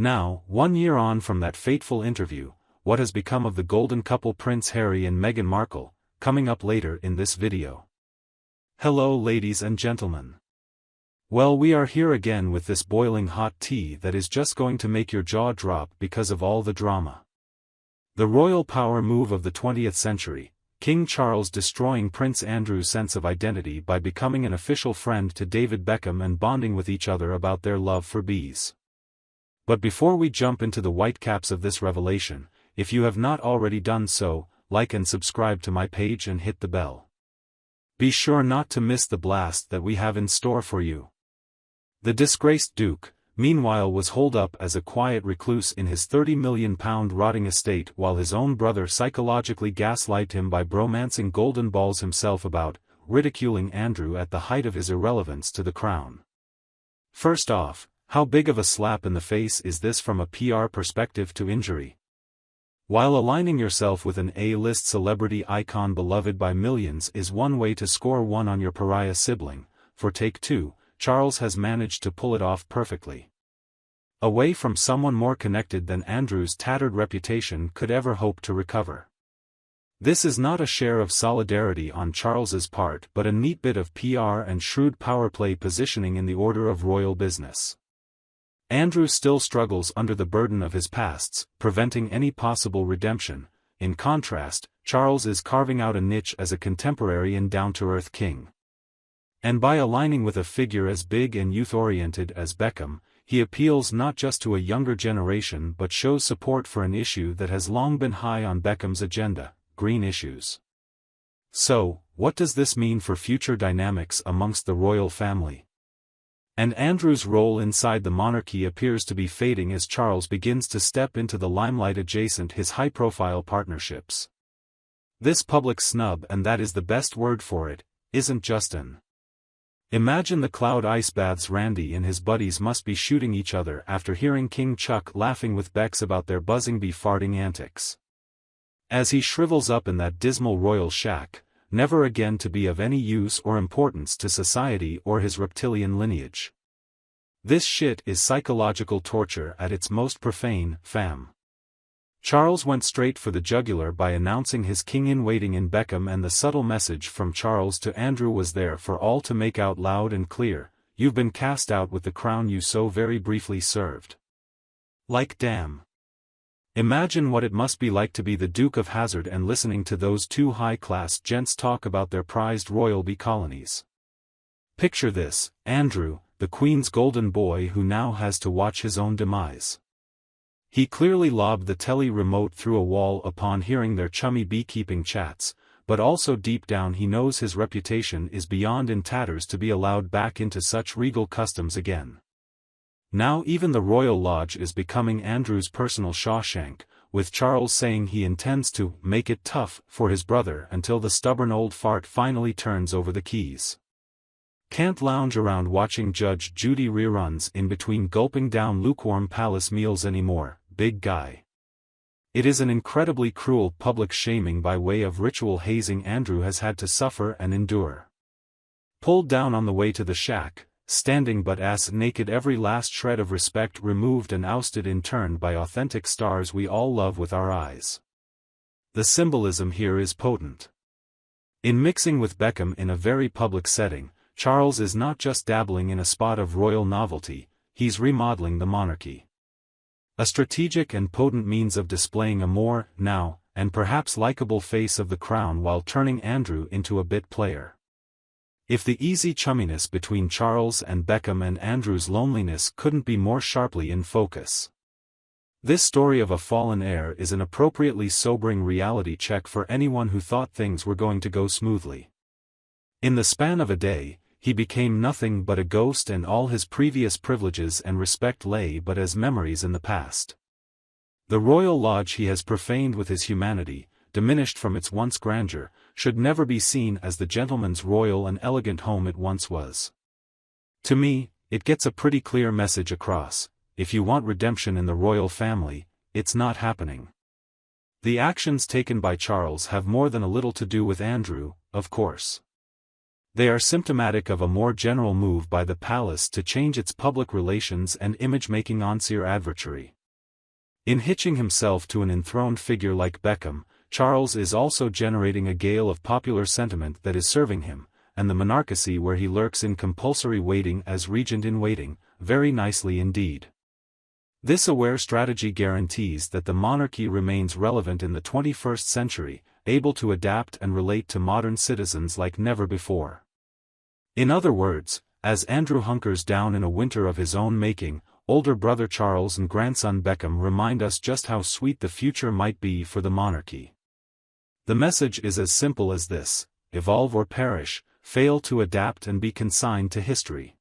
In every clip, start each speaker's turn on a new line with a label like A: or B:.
A: Now, 1 year on from that fateful interview, what has become of the golden couple Prince Harry and Meghan Markle, coming up later in this video. Hello ladies and gentlemen. Well, we are here again with this boiling hot tea that is just going to make your jaw drop because of all the drama. The royal power move of the 20th century, King Charles destroying Prince Andrew's sense of identity by becoming an official friend to David Beckham and bonding with each other about their love for bees. But before we jump into the whitecaps of this revelation, if you have not already done so, like and subscribe to my page and hit the bell. Be sure not to miss the blast that we have in store for you. The disgraced Duke, meanwhile, was holed up as a quiet recluse in his £30 million rotting estate while his own brother psychologically gaslighted him by bromancing golden balls himself about, ridiculing Andrew at the height of his irrelevance to the crown. First off, how big of a slap in the face is this from a PR perspective to injury? While aligning yourself with an A-list celebrity icon beloved by millions is one way to score one on your pariah sibling, for take two, Charles has managed to pull it off perfectly. Away from someone more connected than Andrew's tattered reputation could ever hope to recover. This is not a share of solidarity on Charles's part but a neat bit of PR and shrewd power play positioning in the order of royal business. Andrew still struggles under the burden of his pasts, preventing any possible redemption. In contrast, Charles is carving out a niche as a contemporary and down-to-earth king. And by aligning with a figure as big and youth-oriented as Beckham, he appeals not just to a younger generation but shows support for an issue that has long been high on Beckham's agenda: green issues. So, what does this mean for future dynamics amongst the royal family? And Andrew's role inside the monarchy appears to be fading as Charles begins to step into the limelight adjacent his high-profile partnerships. This public snub, and that is the best word for it, isn't just an. Imagine the cloud ice baths Randy and his buddies must be shooting each other after hearing King Chuck laughing with Bex about their buzzing bee farting antics. As he shrivels up in that dismal royal shack, never again to be of any use or importance to society or his reptilian lineage. This shit is psychological torture at its most profane, fam. Charles went straight for the jugular by announcing his king-in-waiting in Beckham, and the subtle message from Charles to Andrew was there for all to make out loud and clear: you've been cast out with the crown you so very briefly served. Like damn. Imagine what it must be like to be the Duke of Hazzard and listening to those two high-class gents talk about their prized royal bee colonies. Picture this: Andrew, the Queen's golden boy who now has to watch his own demise. He clearly lobbed the telly remote through a wall upon hearing their chummy beekeeping chats, but also deep down he knows his reputation is beyond in tatters to be allowed back into such regal customs again. Now even the Royal Lodge is becoming Andrew's personal Shawshank, with Charles saying he intends to make it tough for his brother until the stubborn old fart finally turns over the keys. Can't lounge around watching Judge Judy reruns in between gulping down lukewarm palace meals anymore, big guy. It is an incredibly cruel public shaming by way of ritual hazing Andrew has had to suffer and endure. Pulled down on the way to the shack, standing butt ass naked, every last shred of respect removed and ousted in turn by authentic stars we all love with our eyes. The symbolism here is potent. In mixing with Beckham in a very public setting, Charles is not just dabbling in a spot of royal novelty, he's remodeling the monarchy. A strategic and potent means of displaying a more, now, and perhaps likable face of the crown while turning Andrew into a bit player. If the easy chumminess between Charles and Beckham and Andrew's loneliness couldn't be more sharply in focus. This story of a fallen heir is an appropriately sobering reality check for anyone who thought things were going to go smoothly. In the span of a day, he became nothing but a ghost, and all his previous privileges and respect lay but as memories in the past. The Royal Lodge he has profaned with his humanity, diminished from its once grandeur, should never be seen as the gentleman's royal and elegant home it once was. To me, it gets a pretty clear message across: if you want redemption in the royal family, it's not happening. The actions taken by Charles have more than a little to do with Andrew, of course. They are symptomatic of a more general move by the palace to change its public relations and image-making on-seer advertising. In hitching himself to an enthroned figure like Beckham, Charles is also generating a gale of popular sentiment that is serving him, and the monarchy where he lurks in compulsory waiting as regent in waiting, very nicely indeed. This aware strategy guarantees that the monarchy remains relevant in the 21st century, able to adapt and relate to modern citizens like never before. In other words, as Andrew hunkers down in a winter of his own making, older brother Charles and grandson Beckham remind us just how sweet the future might be for the monarchy. The message is as simple as this: evolve or perish, fail to adapt and be consigned to history.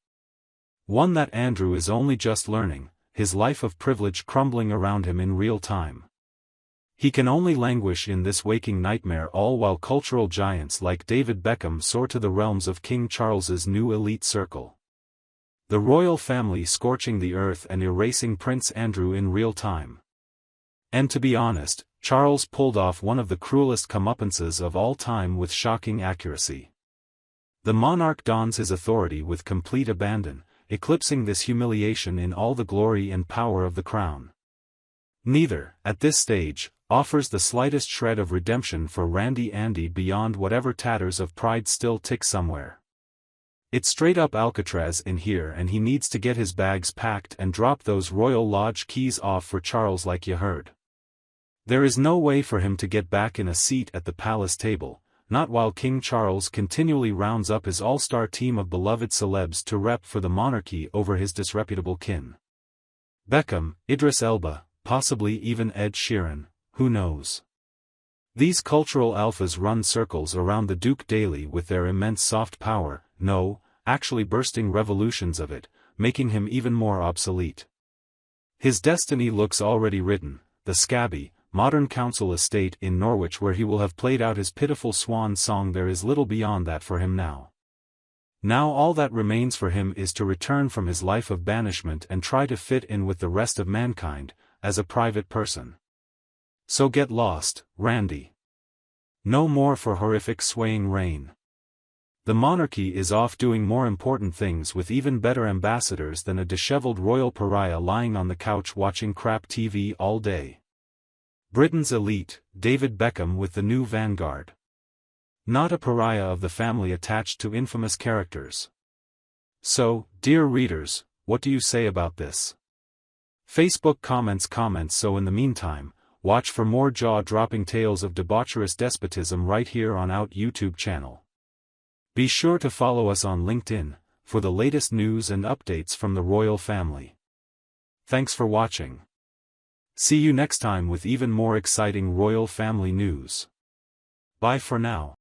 A: One that Andrew is only just learning, his life of privilege crumbling around him in real time. He can only languish in this waking nightmare, all while cultural giants like David Beckham soar to the realms of King Charles's new elite circle. The royal family scorching the earth and erasing Prince Andrew in real time. And to be honest, Charles pulled off one of the cruelest comeuppances of all time with shocking accuracy. The monarch dons his authority with complete abandon, eclipsing this humiliation in all the glory and power of the crown. Neither, at this stage, offers the slightest shred of redemption for Randy Andy beyond whatever tatters of pride still tick somewhere. It's straight up Alcatraz in here, and he needs to get his bags packed and drop those Royal Lodge keys off for Charles like you heard. There is no way for him to get back in a seat at the palace table, not while King Charles continually rounds up his all-star team of beloved celebs to rep for the monarchy over his disreputable kin. Beckham, Idris Elba, possibly even Ed Sheeran, who knows? These cultural alphas run circles around the Duke daily with their immense soft power, actually bursting revolutions of it, making him even more obsolete. His destiny looks already written, the scabby, modern council estate in Norwich where he will have played out his pitiful swan song. There is little beyond that for him now. Now all that remains for him is to return from his life of banishment and try to fit in with the rest of mankind, as a private person. So get lost, Randy. No more for horrific swaying reign. The monarchy is off doing more important things with even better ambassadors than a disheveled royal pariah lying on the couch watching crap TV all day. Britain's elite, David Beckham with the new vanguard. Not a pariah of the family attached to infamous characters. So, dear readers, what do you say about this? Facebook comments. So in the meantime, watch for more jaw-dropping tales of debaucherous despotism right here on our YouTube channel. Be sure to follow us on LinkedIn, for the latest news and updates from the royal family. Thanks for watching. See you next time with even more exciting royal family news. Bye for now.